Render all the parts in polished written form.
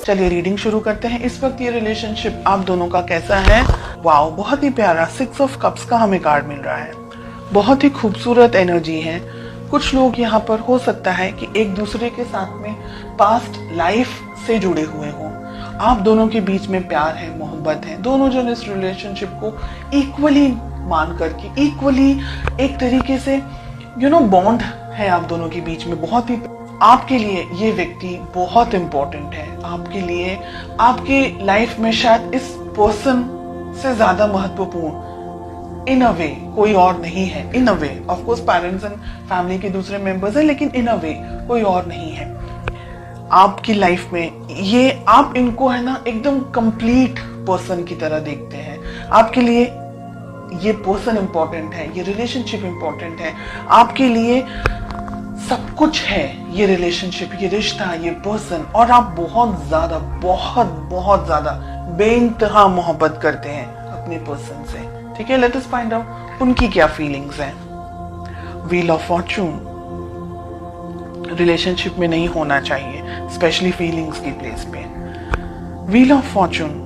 चलिए रीडिंग शुरू करते हैं। इस वक्त ये रिलेशनशिप आप दोनों का कैसा है? वाओ, बहुत ही प्यारा 6 ऑफ कप्स का हमें कार्ड मिल रहा है। बहुत ही खूबसूरत एनर्जी है। कुछ लोग यहाँ पर हो सकता है कि एक दूसरे के साथ में पास्ट लाइफ से जुड़े हुए हों। आप दोनों के बीच में प्यार है, मोहब्बत है। दोनों जन इस रिलेशनशिप को इक्वली मान करके, इक्वली एक तरीके से बॉन्ड है आप दोनों के बीच में। बहुत ही आपके लिए ये व्यक्ति बहुत इंपॉर्टेंट है। आपके लिए, आपके लाइफ में शायद इस पर्सन से ज्यादा महत्वपूर्ण इन अ वे कोई और नहीं है। In a way of course parents and family के दूसरे मेंबर्स हैं, लेकिन इन अ वे कोई और नहीं है आपकी लाइफ में। ये आप इनको है ना एकदम कंप्लीट पर्सन की तरह देखते हैं। आपके लिए ये पर्सन इंपॉर्टेंट है, ये रिलेशनशिप इंपॉर्टेंट है। आपके लिए सब कुछ है ये रिलेशनशिप, ये रिश्ता, ये पर्सन। और आप बहुत ज्यादा बेइंतहा मोहब्बत करते हैं अपने पर्सन से। ठीक है, लेट अस फाइंड आउट उनकी क्या फीलिंग्स हैं। व्हील ऑफ फॉर्चून रिलेशनशिप में नहीं होना चाहिए, स्पेशली फीलिंग्स की प्लेस पे। व्हील ऑफ फॉर्चून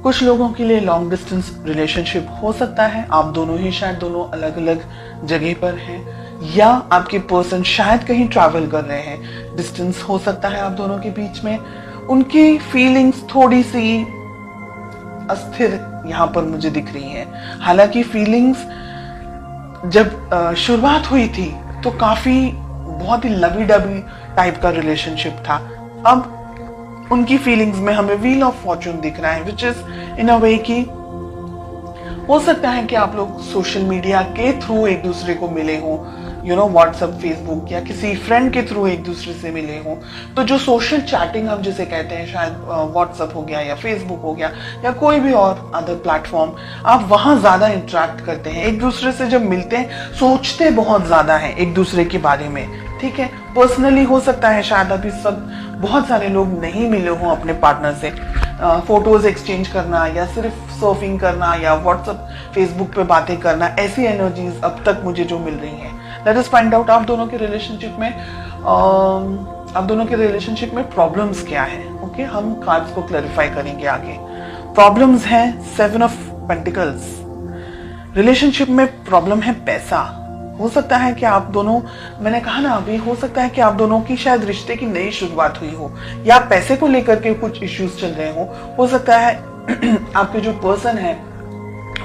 कुछ लोगों के लिए लॉन्ग डिस्टेंस रिलेशनशिप हो सकता है। आप दोनों ही शायद दोनों अलग अलग जगह पर हैं, या आपके पर्सन शायद कहीं ट्रैवल कर रहे हैं। डिस्टेंस हो सकता है आप दोनों के बीच में। उनकी फीलिंग्स थोड़ी सी अस्थिर यहाँ पर मुझे दिख रही हैं। हालांकि फीलिंग्स जब शुरुआत हुई थी तो काफी बहुत ही लवी डबी टाइप का रिलेशनशिप था। अब उनकी फीलिंग्स में हमें व्हील ऑफ फॉर्चून दिख रहा है, विच इज इन अ वे कि हो सकता है कि आप लोग सोशल मीडिया के थ्रू एक दूसरे को मिले हों, व्हाट्सएप, फेसबुक या किसी फ्रेंड के थ्रू एक दूसरे से मिले हों। तो जो सोशल चैटिंग हम जिसे कहते हैं, शायद व्हाट्सएप हो गया या फेसबुक हो गया या कोई भी और अदर प्लेटफॉर्म, आप वहां ज्यादा इंटरेक्ट करते हैं। एक दूसरे से जब मिलते हैं सोचते बहुत ज्यादा हैं एक दूसरे के बारे में। ठीक है, पर्सनली हो सकता है शायद अभी इस वक्त बहुत सारे लोग नहीं मिले हों अपने पार्टनर से। फोटोज एक्सचेंज करना या सिर्फ सर्फिंग करना या व्हाट्सएप, फेसबुक पे बातें करना, ऐसी एनर्जीज अब तक मुझे जो मिल रही हैं। लेट अस फाइंड आउट आप दोनों के रिलेशनशिप में प्रॉब्लम्स क्या है। ओके, हम कार्ड्स को क्लैरिफाई करेंगे आगे। प्रॉब्लम्स हैं 7 ऑफ पेंटिकल्स। रिलेशनशिप में प्रॉब्लम है पैसा। हो सकता है कि आप दोनों, मैंने कहा ना अभी, हो सकता है कि आप दोनों की शायद रिश्ते की नई शुरुआत हुई हो या पैसे को लेकर के कुछ इश्यूज चल रहे हो सकता है आपके जो पर्सन है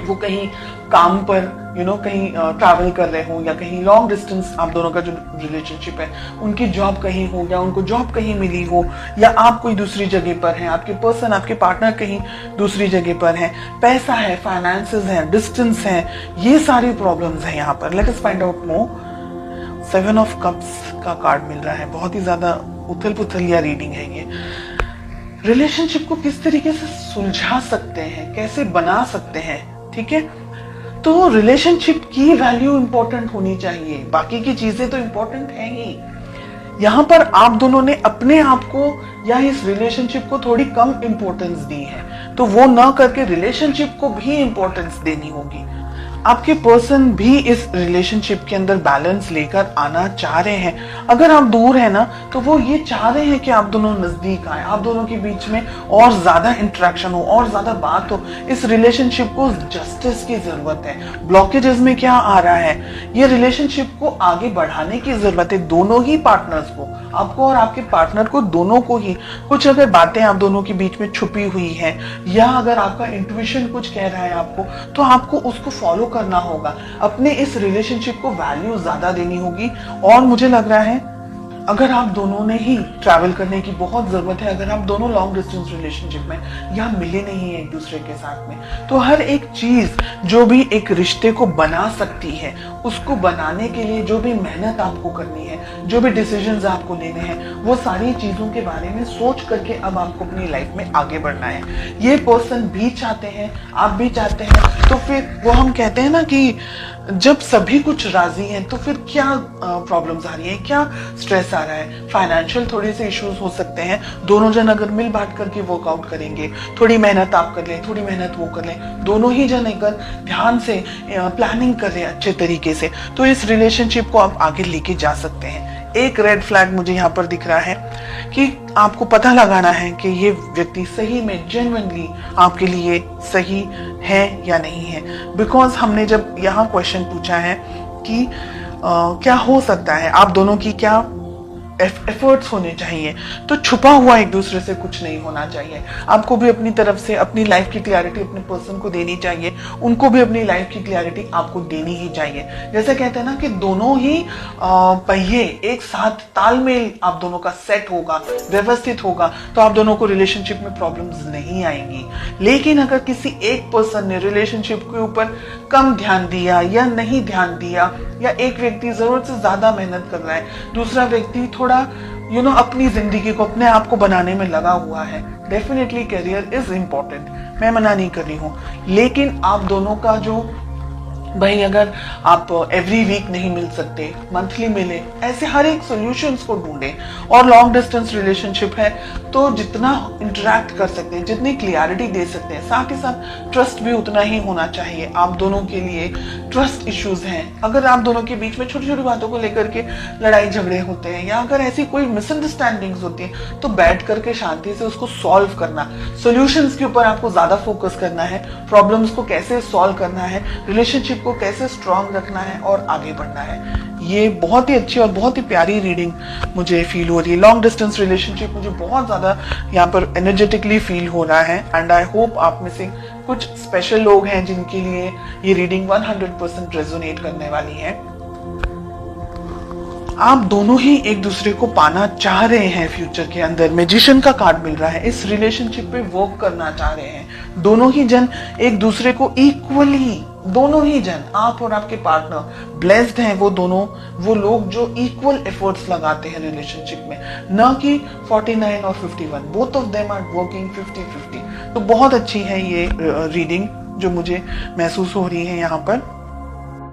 वो कहीं काम पर कहीं ट्रैवल कर रहे हो, या कहीं लॉन्ग डिस्टेंस आप दोनों का जो रिलेशनशिप है, उनकी जॉब कहीं हो, या उनको जॉब कहीं मिली हो, या आप कोई दूसरी जगह पर हैं, आपके पर्सन, आपके पार्टनर कहीं दूसरी जगह पर हैं। पैसा है, फाइनेंसेस है, डिस्टेंस है, ये सारी प्रॉब्लम्स हैं यहाँ पर। Let us find out more. 7 of cups का कार्ड मिल रहा है। बहुत ही ज्यादा उथल पुथल या रीडिंग है ये। रिलेशनशिप को किस तरीके से सुलझा सकते हैं, कैसे बना सकते हैं। ठीक है, तो रिलेशनशिप की वैल्यू इंपॉर्टेंट होनी चाहिए, बाकी की चीजें तो इंपॉर्टेंट है ही। यहां पर आप दोनों ने अपने आप को या इस रिलेशनशिप को थोड़ी कम इंपॉर्टेंस दी है, तो वो ना करके रिलेशनशिप को भी इंपॉर्टेंस देनी होगी। आपके पर्सन भी इस रिलेशनशिप के अंदर बैलेंस लेकर आना चाह रहे हैं। अगर आप दूर है ना, तो वो ये चाह रहे हैं कि आप दोनों नजदीक आए, आप दोनों के बीच में और ज्यादा इंटरेक्शन हो और ज्यादा बात हो। इस रिलेशनशिप को जस्टिस की जरूरत है। ब्लॉकेजेस में क्या आ रहा है, ये रिलेशनशिप को आगे बढ़ाने की जरूरत है। दोनों ही पार्टनर्स को, आपको और आपके पार्टनर को, दोनों को ही कुछ अगर बातें आप दोनों के बीच में छुपी हुई है, या अगर आपका इंट्यूशन कुछ कह रहा है आपको, तो आपको उसको फॉलो करना होगा। अपने इस रिलेशनशिप को वैल्यू ज्यादा देनी होगी। और मुझे लग रहा है अगर आप दोनों ने ही ट्रैवल करने की बहुत जरूरत है, अगर आप दोनों लॉन्ग डिस्टेंस रिलेशनशिप में या मिले नहीं है एक दूसरे के साथ में, तो हर एक चीज जो भी एक रिश्ते को बना सकती है, उसको बनाने के लिए जो भी मेहनत आपको करनी है, जो भी डिसीजंस आपको लेने हैं, वो सारी चीजों के बारे में सोच करके अब आपको अपनी लाइफ में आगे बढ़ना है। ये पर्सन भी चाहते हैं, आप भी चाहते हैं, तो फिर वो हम कहते हैं ना कि जब सभी कुछ राजी हैं तो फिर क्या प्रॉब्लम्स आ रही हैं, क्या स्ट्रेस आ रहा है। फाइनेंशियल थोड़े से इश्यूज हो सकते हैं, दोनों जन अगर मिल बांट करके वर्कआउट करेंगे, थोड़ी मेहनत आप कर लें, थोड़ी मेहनत वो कर लें, दोनों ही जन अगर ध्यान से प्लानिंग कर रहे हैं अच्छे तरीके से, तो इस रिलेशनशिप को आप आगे लेके जा सकते हैं। एक रेड फ्लैग मुझे यहाँ पर दिख रहा है कि आपको पता लगाना है कि ये व्यक्ति सही में जेन्युइनली आपके लिए सही है या नहीं है। बिकॉज हमने जब यहाँ क्वेश्चन पूछा है कि क्या हो सकता है, आप दोनों की क्या एफर्ट्स होने चाहिए, तो छुपा हुआ एक दूसरे से कुछ नहीं होना चाहिए। आपको भी अपनी तरफ से अपनी लाइफ की क्लैरिटी अपने पर्सन को देनी चाहिए, उनको भी अपनी लाइफ की क्लैरिटी आपको देनी ही चाहिए। जैसे कहते हैं ना कि दोनों ही पहिए एक साथ तालमेल आप दोनों का सेट होगा, व्यवस्थित होगा, तो आप दोनों को रिलेशनशिप में प्रॉब्लम्स नहीं आएंगी। लेकिन अगर किसी एक पर्सन ने रिलेशनशिप के ऊपर कम ध्यान दिया या नहीं ध्यान दिया, या एक व्यक्ति जरूरत से ज्यादा मेहनत कर रहा है, दूसरा व्यक्ति थोड़ा अपनी जिंदगी को, अपने आप को बनाने में लगा हुआ है, डेफिनेटली करियर इज इंपॉर्टेंट, मैं मना नहीं कर रही हूं। लेकिन आप दोनों का जो भाई, अगर आप एवरी वीक नहीं मिल सकते, मंथली मिले, ऐसे हर एक सॉल्यूशंस को ढूंढें। और लॉन्ग डिस्टेंस रिलेशनशिप है तो जितना इंटरेक्ट कर सकते हैं, जितनी क्लियरिटी दे सकते हैं, साथ ही साथ ट्रस्ट भी उतना ही होना चाहिए। आप दोनों के लिए ट्रस्ट इश्यूज हैं, अगर आप दोनों के बीच में छोटी छोटी बातों को लेकर के लड़ाई झगड़े होते हैं, या अगर ऐसी कोई मिसअंडरस्टैंडिंग्स होती है, तो बैठ करके शांति से उसको सॉल्व करना, सॉल्यूशंस के ऊपर आपको ज्यादा फोकस करना है, प्रॉब्लम्स को कैसे सॉल्व करना है, रिलेशनशिप को कैसे स्ट्रांग रखना है और आगे बढ़ना है। ये बहुत ही अच्छी और बहुत ही प्यारी रीडिंग मुझे फील हो रही है। लॉन्ग डिस्टेंस रिलेशनशिप मुझे बहुत ज्यादा यहाँ पर एनर्जेटिकली फील हो रहा है, एंड आई होप आप में से कुछ स्पेशल लोग हैं जिनके लिए ये रीडिंग 100% रेजोनेट करने वाली है। आप दोनों ही एक दूसरे को पाना चाह रहे हैं फ्यूचर के अंदर, मैजिशियन का कार्ड मिल रहा है, इस रिलेशनशिप पे वर्क करना चाह रहे हैं। दोनों ही जन एक दूसरे को इक्वली, दोनों ही जन, आप और आपके पार्टनर ब्लेस्ड हैं, वो दोनों वो लोग जो इक्वल एफर्ट्स लगाते हैं रिलेशनशिप में, न कि 49 और 51, both of them are working 50-50। तो बहुत अच्छी है ये रीडिंग जो मुझे महसूस हो रही है यहाँ पर।